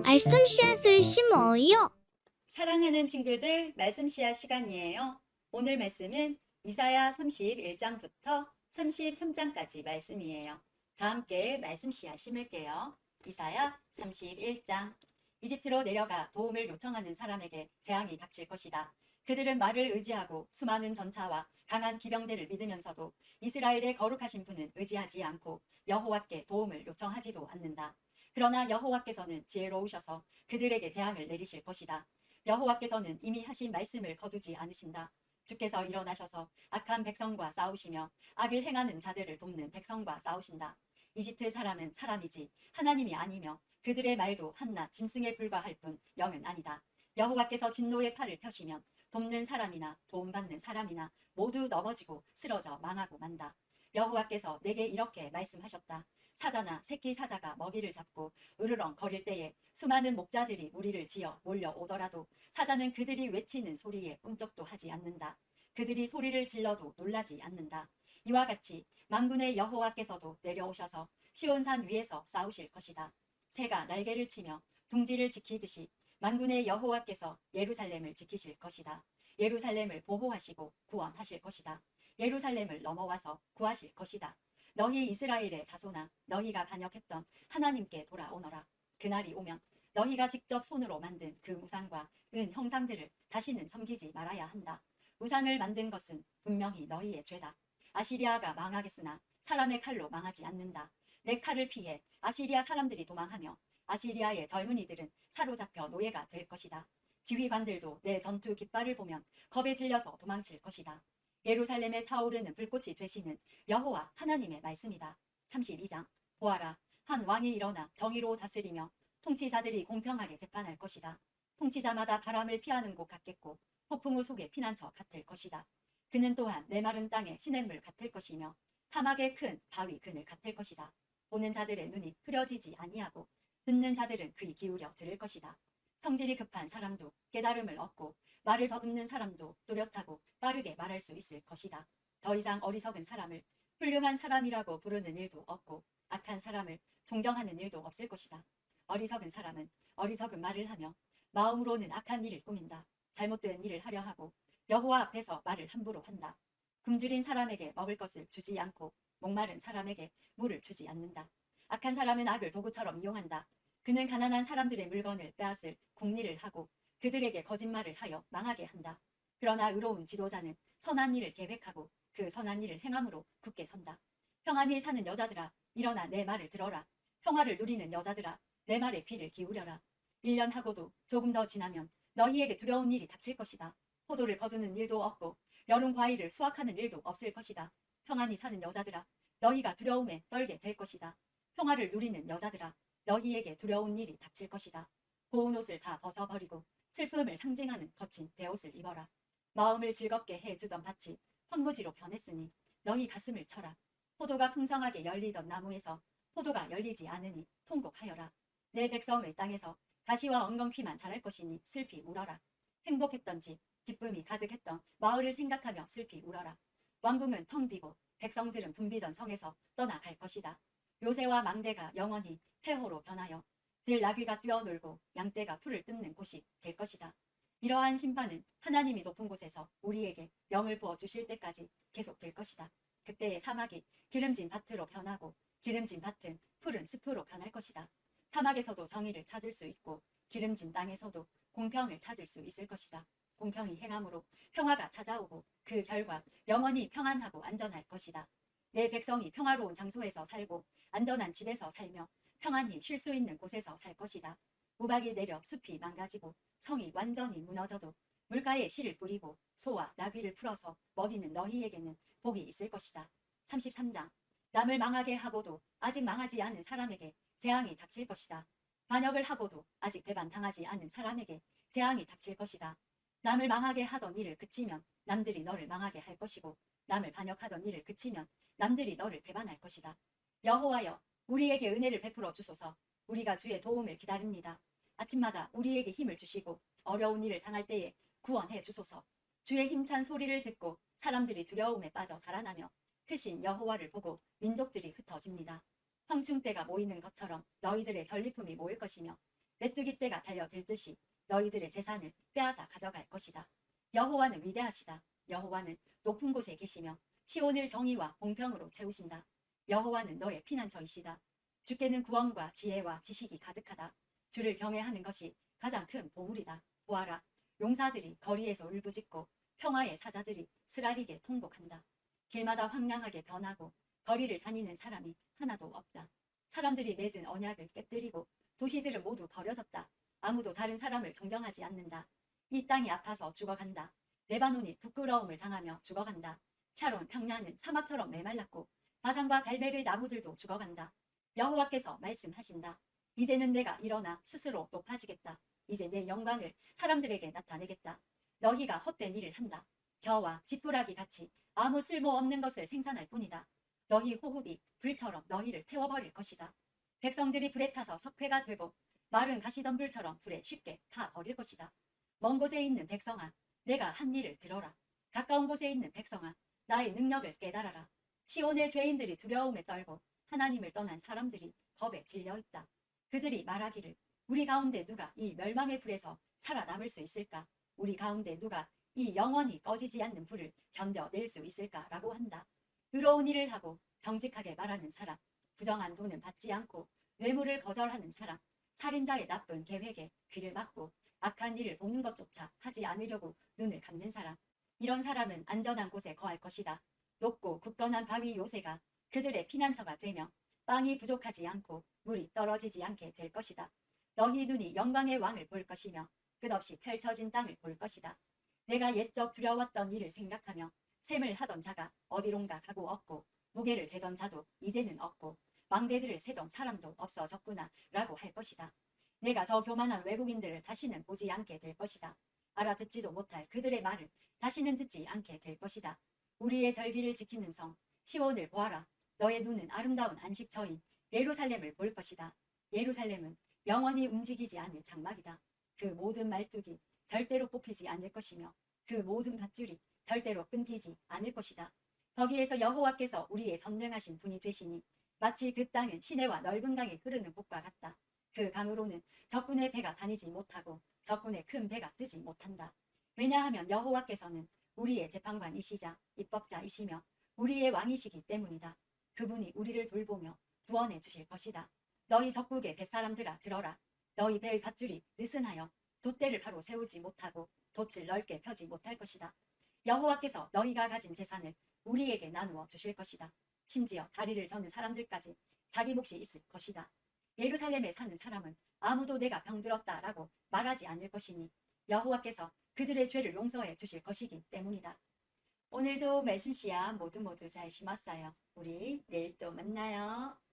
말씀 씨앗을 심어요. 사랑하는 친구들, 말씀 씨앗 시간이에요. 오늘 말씀은 이사야 31장부터 33장까지 말씀이에요. 다 함께 말씀 씨앗 심을게요. 이사야 31장. 이집트로 내려가 도움을 요청하는 사람에게 재앙이 닥칠 것이다. 그들은 말을 의지하고 수많은 전차와 강한 기병대를 믿으면서도 이스라엘의 거룩하신 분은 의지하지 않고 여호와께 도움을 요청하지도 않는다. 그러나 여호와께서는 지혜로우셔서 그들에게 재앙을 내리실 것이다. 여호와께서는 이미 하신 말씀을 거두지 않으신다. 주께서 일어나셔서 악한 백성과 싸우시며 악을 행하는 자들을 돕는 백성과 싸우신다. 이집트 사람은 사람이지 하나님이 아니며 그들의 말도 한낱 짐승에 불과할 뿐 영은 아니다. 여호와께서 진노의 팔을 펴시면 돕는 사람이나 도움받는 사람이나 모두 넘어지고 쓰러져 망하고 만다. 여호와께서 내게 이렇게 말씀하셨다. 사자나 새끼 사자가 먹이를 잡고 으르렁 거릴 때에 수많은 목자들이 무리를 지어 몰려오더라도 사자는 그들이 외치는 소리에 꿈쩍도 하지 않는다. 그들이 소리를 질러도 놀라지 않는다. 이와 같이 만군의 여호와께서도 내려오셔서 시온산 위에서 싸우실 것이다. 새가 날개를 치며 둥지를 지키듯이 만군의 여호와께서 예루살렘을 지키실 것이다. 예루살렘을 보호하시고 구원하실 것이다. 예루살렘을 넘어와서 구하실 것이다. 너희 이스라엘의 자손아, 너희가 반역했던 하나님께 돌아오너라. 그날이 오면 너희가 직접 손으로 만든 그 우상과 은 형상들을 다시는 섬기지 말아야 한다. 우상을 만든 것은 분명히 너희의 죄다. 아시리아가 망하겠으나 사람의 칼로 망하지 않는다. 내 칼을 피해 아시리아 사람들이 도망하며 아시리아의 젊은이들은 사로잡혀 노예가 될 것이다. 지휘관들도 내 전투 깃발을 보면 겁에 질려서 도망칠 것이다. 예루살렘에 타오르는 불꽃이 되시는 여호와 하나님의 말씀이다. 32장. 보아라, 한 왕이 일어나 정의로 다스리며 통치자들이 공평하게 재판할 것이다. 통치자마다 바람을 피하는 곳 같겠고 폭풍우 속의 피난처 같을 것이다. 그는 또한 메마른 땅의 시냇물 같을 것이며 사막의 큰 바위 그늘 같을 것이다. 보는 자들의 눈이 흐려지지 아니하고 듣는 자들은 귀 기울여 들을 것이다. 성질이 급한 사람도 깨달음을 얻고 말을 더듬는 사람도 또렷하고 빠르게 말할 수 있을 것이다. 더 이상 어리석은 사람을 훌륭한 사람이라고 부르는 일도 없고 악한 사람을 존경하는 일도 없을 것이다. 어리석은 사람은 어리석은 말을 하며 마음으로는 악한 일을 꾸민다. 잘못된 일을 하려 하고 여호와 앞에서 말을 함부로 한다. 굶주린 사람에게 먹을 것을 주지 않고 목마른 사람에게 물을 주지 않는다. 악한 사람은 악을 도구처럼 이용한다. 그는 가난한 사람들의 물건을 빼앗을 궁리를 하고 그들에게 거짓말을 하여 망하게 한다. 그러나 의로운 지도자는 선한 일을 계획하고 그 선한 일을 행함으로 굳게 선다. 평안히 사는 여자들아, 일어나 내 말을 들어라. 평화를 누리는 여자들아, 내 말에 귀를 기울여라. 1년 하고도 조금 더 지나면 너희에게 두려운 일이 닥칠 것이다. 포도를 거두는 일도 없고 여름 과일을 수확하는 일도 없을 것이다. 평안히 사는 여자들아, 너희가 두려움에 떨게 될 것이다. 평화를 누리는 여자들아, 너희에게 두려운 일이 닥칠 것이다. 고운 옷을 다 벗어버리고 슬픔을 상징하는 거친 베옷을 입어라. 마음을 즐겁게 해주던 밭이 황무지로 변했으니 너희 가슴을 쳐라. 포도가 풍성하게 열리던 나무에서 포도가 열리지 않으니 통곡하여라. 내 백성의 땅에서 가시와 엉겅퀴만 자랄 것이니 슬피 울어라. 행복했던 집, 기쁨이 가득했던 마을을 생각하며 슬피 울어라. 왕궁은 텅 비고 백성들은 붐비던 성에서 떠나갈 것이다. 요새와 망대가 영원히 폐허로 변하여 들나귀가 뛰어놀고 양떼가 풀을 뜯는 곳이 될 것이다. 이러한 심판은 하나님이 높은 곳에서 우리에게 영을 부어 주실 때까지 계속될 것이다. 그때의 사막이 기름진 밭으로 변하고 기름진 밭은 푸른 숲으로 변할 것이다. 사막에서도 정의를 찾을 수 있고 기름진 땅에서도 공평을 찾을 수 있을 것이다. 공평히 행함으로 평화가 찾아오고 그 결과 영원히 평안하고 안전할 것이다. 내 백성이 평화로운 장소에서 살고 안전한 집에서 살며 평안히 쉴 수 있는 곳에서 살 것이다. 우박이 내려 숲이 망가지고 성이 완전히 무너져도 물가에 씨를 뿌리고 소와 나귀를 풀어서 먹이는 너희에게는 복이 있을 것이다. 33장. 남을 망하게 하고도 아직 망하지 않은 사람에게 재앙이 닥칠 것이다. 반역을 하고도 아직 배반당하지 않은 사람에게 재앙이 닥칠 것이다. 남을 망하게 하던 일을 그치면 남들이 너를 망하게 할 것이고 남을 반역하던 일을 그치면 남들이 너를 배반할 것이다. 여호와여, 우리에게 은혜를 베풀어 주소서. 우리가 주의 도움을 기다립니다. 아침마다 우리에게 힘을 주시고 어려운 일을 당할 때에 구원해 주소서. 주의 힘찬 소리를 듣고 사람들이 두려움에 빠져 달아나며 크신 여호와를 보고 민족들이 흩어집니다. 황충대가 모이는 것처럼 너희들의 전리품이 모일 것이며 메뚜기 떼가 달려들듯이 너희들의 재산을 빼앗아 가져갈 것이다. 여호와는 위대하시다. 여호와는 높은 곳에 계시며 시온을 정의와 공평으로 채우신다. 여호와는 너의 피난처이시다. 주께는 구원과 지혜와 지식이 가득하다. 주를 경외하는 것이 가장 큰 보물이다. 보아라, 용사들이 거리에서 울부짖고 평화의 사자들이 쓰라리게 통곡한다. 길마다 황량하게 변하고 거리를 다니는 사람이 하나도 없다. 사람들이 맺은 언약을 깨뜨리고 도시들은 모두 버려졌다. 아무도 다른 사람을 존경하지 않는다. 이 땅이 아파서 죽어간다. 레바논이 부끄러움을 당하며 죽어간다. 샤론 평야는 사막처럼 메말랐고 바산과 갈멜의 나무들도 죽어간다. 여호와께서 말씀하신다. 이제는 내가 일어나 스스로 높아지겠다. 이제 내 영광을 사람들에게 나타내겠다. 너희가 헛된 일을 한다. 겨와 지푸라기 같이 아무 쓸모없는 것을 생산할 뿐이다. 너희 호흡이 불처럼 너희를 태워버릴 것이다. 백성들이 불에 타서 석회가 되고 마른 가시덤불처럼 불에 쉽게 타버릴 것이다. 먼 곳에 있는 백성아, 내가 한 일을 들어라. 가까운 곳에 있는 백성아, 나의 능력을 깨달아라. 시온의 죄인들이 두려움에 떨고 하나님을 떠난 사람들이 겁에 질려 있다. 그들이 말하기를 우리 가운데 누가 이 멸망의 불에서 살아남을 수 있을까? 우리 가운데 누가 이 영원히 꺼지지 않는 불을 견뎌낼 수 있을까라고 한다. 의로운 일을 하고 정직하게 말하는 사람, 부정한 돈은 받지 않고 뇌물을 거절하는 사람, 살인자의 나쁜 계획에 귀를 막고 악한 일을 보는 것조차 하지 않으려고 눈을 감는 사람, 이런 사람은 안전한 곳에 거할 것이다. 높고 굳건한 바위 요새가 그들의 피난처가 되며 빵이 부족하지 않고 물이 떨어지지 않게 될 것이다. 너희 눈이 영광의 왕을 볼 것이며 끝없이 펼쳐진 땅을 볼 것이다. 내가 옛적 두려웠던 일을 생각하며 셈을 하던 자가 어디론가 가고 없고 무게를 재던 자도 이제는 없고 망대들을 세던 사람도 없어졌구나 라고 할 것이다. 내가 저 교만한 외국인들을 다시는 보지 않게 될 것이다. 알아듣지도 못할 그들의 말을 다시는 듣지 않게 될 것이다. 우리의 절기를 지키는 성 시온을 보아라. 너의 눈은 아름다운 안식처인 예루살렘을 볼 것이다. 예루살렘은 영원히 움직이지 않을 장막이다. 그 모든 말뚝이 절대로 뽑히지 않을 것이며 그 모든 밧줄이 절대로 끊기지 않을 것이다. 거기에서 여호와께서 우리의 전능하신 분이 되시니 마치 그 땅은 시내와 넓은 강이 흐르는 곳과 같다. 그 강으로는 적군의 배가 다니지 못하고 적군의 큰 배가 뜨지 못한다. 왜냐하면 여호와께서는 우리의 재판관이시자 입법자이시며 우리의 왕이시기 때문이다. 그분이 우리를 돌보며 구원해 주실 것이다. 너희 적국의 뱃사람들아 들어라. 너희 배의 밧줄이 느슨하여 돛대를 바로 세우지 못하고 돛을 넓게 펴지 못할 것이다. 여호와께서 너희가 가진 재산을 우리에게 나누어 주실 것이다. 심지어 다리를 저는 사람들까지 자기 몫이 있을 것이다. 예루살렘에 사는 사람은 아무도 내가 병들었다라고 말하지 않을 것이니 여호와께서 그들의 죄를 용서해 주실 것이기 때문이다. 오늘도 말씀 씨앗 모두 잘 심었어요. 우리 내일 또 만나요.